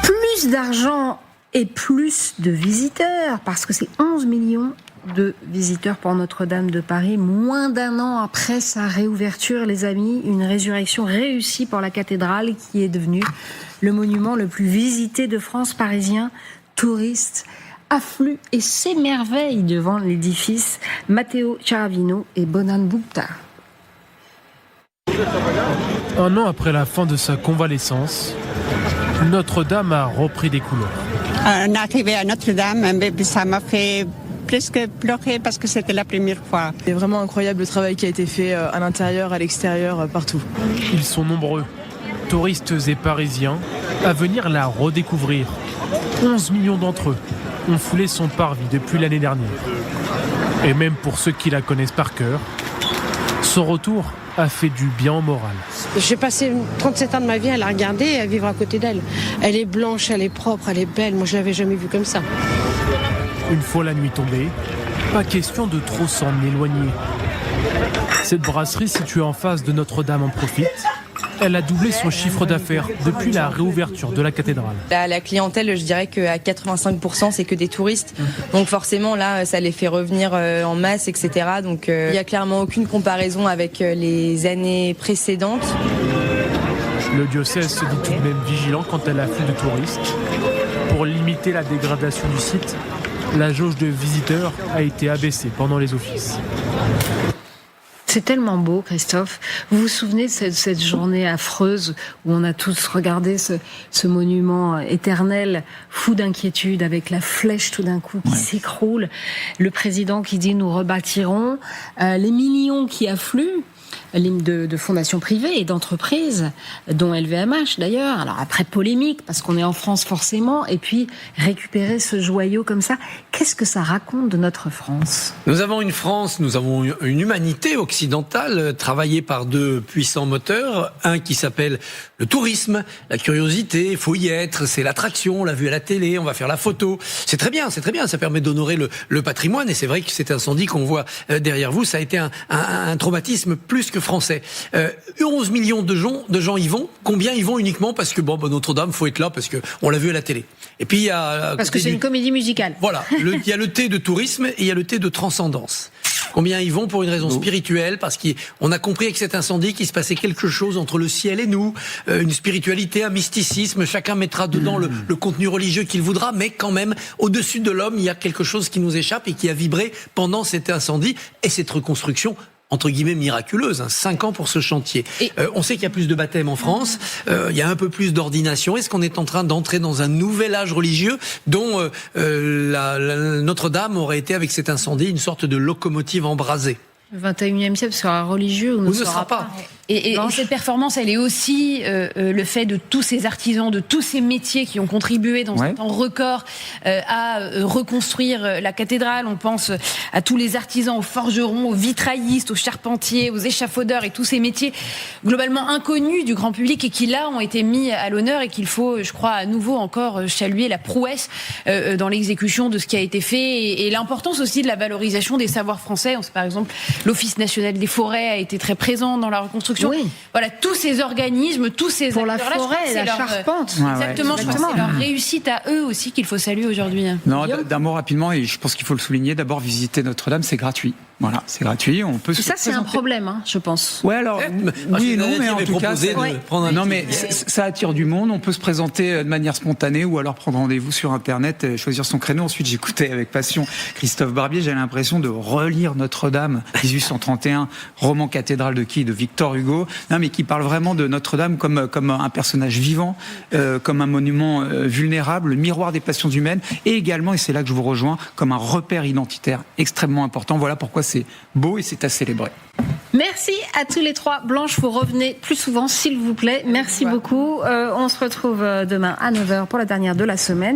Plus d'argent et plus de visiteurs, parce que c'est 11 millions de visiteurs pour Notre-Dame de Paris, moins d'un an après sa réouverture, les amis. Une résurrection réussie pour la cathédrale qui est devenue le monument le plus visité de France. Parisiens, touristes affluent et s'émerveillent devant l'édifice. Matteo Ciaravino et Bonan Bukta. Un an après la fin de sa convalescence, Notre-Dame a repris des couleurs. On est arrivé à Notre-Dame, ça m'a fait presque pleurer parce que c'était la première fois. C'est vraiment incroyable le travail qui a été fait à l'intérieur, à l'extérieur, partout. Ils sont nombreux, touristes et Parisiens, à venir la redécouvrir. 11 millions d'entre eux ont foulé son parvis depuis l'année dernière. Et même pour ceux qui la connaissent par cœur, son retour a fait du bien au moral. J'ai passé 37 ans de ma vie à la regarder et à vivre à côté d'elle. Elle est blanche, elle est propre, elle est belle. Moi, je l'avais jamais vue comme ça. Une fois la nuit tombée, pas question de trop s'en éloigner. Cette brasserie située en face de Notre-Dame en profite. Elle a doublé son chiffre d'affaires depuis la réouverture de la cathédrale. La clientèle, je dirais qu'à 85%, c'est que des touristes. Donc forcément, là, ça les fait revenir en masse, etc. Donc il n'y a clairement aucune comparaison avec les années précédentes. Le diocèse se dit tout de même vigilant quand elle afflue de touristes. Pour limiter la dégradation du site, la jauge de visiteurs a été abaissée pendant les offices. C'est tellement beau, Christophe. Vous vous souvenez de cette journée affreuse où on a tous regardé ce monument éternel, fou d'inquiétude, avec la flèche tout d'un coup qui s'écroule. Le président qui dit « nous rebâtirons », les millions qui affluent, de fondations privées et d'entreprises, dont LVMH d'ailleurs. Alors après polémique, parce qu'on est en France forcément, et puis récupérer ce joyau comme ça, qu'est-ce que ça raconte de notre France ? Nous avons une France, nous avons une humanité occidentale travaillée par deux puissants moteurs. Un qui s'appelle le tourisme, la curiosité, il faut y être, c'est l'attraction, on l'a vu à la télé, on va faire la photo. C'est très bien, ça permet d'honorer le patrimoine, et c'est vrai que cet incendie qu'on voit derrière vous, ça a été un traumatisme plus que français. 11 millions de gens y vont. Combien y vont uniquement parce que Notre-Dame, faut être là parce que on l'a vu à la télé. Et puis il y a parce que c'est une comédie musicale. Voilà, il y a le thé de tourisme et il y a le thé de transcendance. Combien y vont pour une raison spirituelle, parce qu'on a compris avec cet incendie qu'il se passait quelque chose entre le ciel et nous, une spiritualité, un mysticisme, chacun mettra dedans le contenu religieux qu'il voudra, mais quand même, au-dessus de l'homme, il y a quelque chose qui nous échappe et qui a vibré pendant cet incendie et cette reconstruction entre guillemets miraculeuse, 5 ans pour ce chantier. On sait qu'il y a plus de baptêmes en France, il y a un peu plus d'ordination. Est-ce qu'on est en train d'entrer dans un nouvel âge religieux dont Notre-Dame aurait été, avec cet incendie, une sorte de locomotive embrasée? Le 21e siècle sera religieux ou ne sera pas. Et cette performance, elle est aussi le fait de tous ces artisans, de tous ces métiers qui ont contribué dans un temps record à reconstruire la cathédrale. On pense à tous les artisans, aux forgerons, aux vitraillistes, aux charpentiers, aux échafaudeurs et tous ces métiers globalement inconnus du grand public et qui là ont été mis à l'honneur et qu'il faut, je crois, à nouveau encore saluer la prouesse dans l'exécution de ce qui a été fait et l'importance aussi de la valorisation des savoirs français. On sait par exemple l'Office national des forêts a été très présent dans la reconstruction. Oui. Voilà, tous ces organismes, tous ces pour la forêt, la charpente. Exactement, je pense que c'est leur réussite à eux aussi qu'il faut saluer aujourd'hui. Non, d'un mot rapidement, et je pense qu'il faut le souligner, d'abord visiter Notre-Dame, c'est gratuit. Voilà, c'est gratuit, on peut se ça, c'est un problème, je pense. Ouais, alors, oui et non, mais en tout cas, ça attire du monde, on peut se présenter de manière spontanée ou alors prendre rendez-vous sur Internet, choisir son créneau. Ensuite, j'écoutais avec passion Christophe Barbier, j'ai l'impression de relire Notre-Dame, 1831, roman cathédrale de qui ? De Victor Hugo. Non, mais qui parle vraiment de Notre-Dame comme un personnage vivant, comme un monument vulnérable, le miroir des passions humaines, et également, et c'est là que je vous rejoins, comme un repère identitaire extrêmement important. Voilà pourquoi c'est beau et c'est à célébrer. Merci à tous les trois. Blanche, vous revenez plus souvent, s'il vous plaît. Merci beaucoup. On se retrouve demain à 9h pour la dernière de la semaine.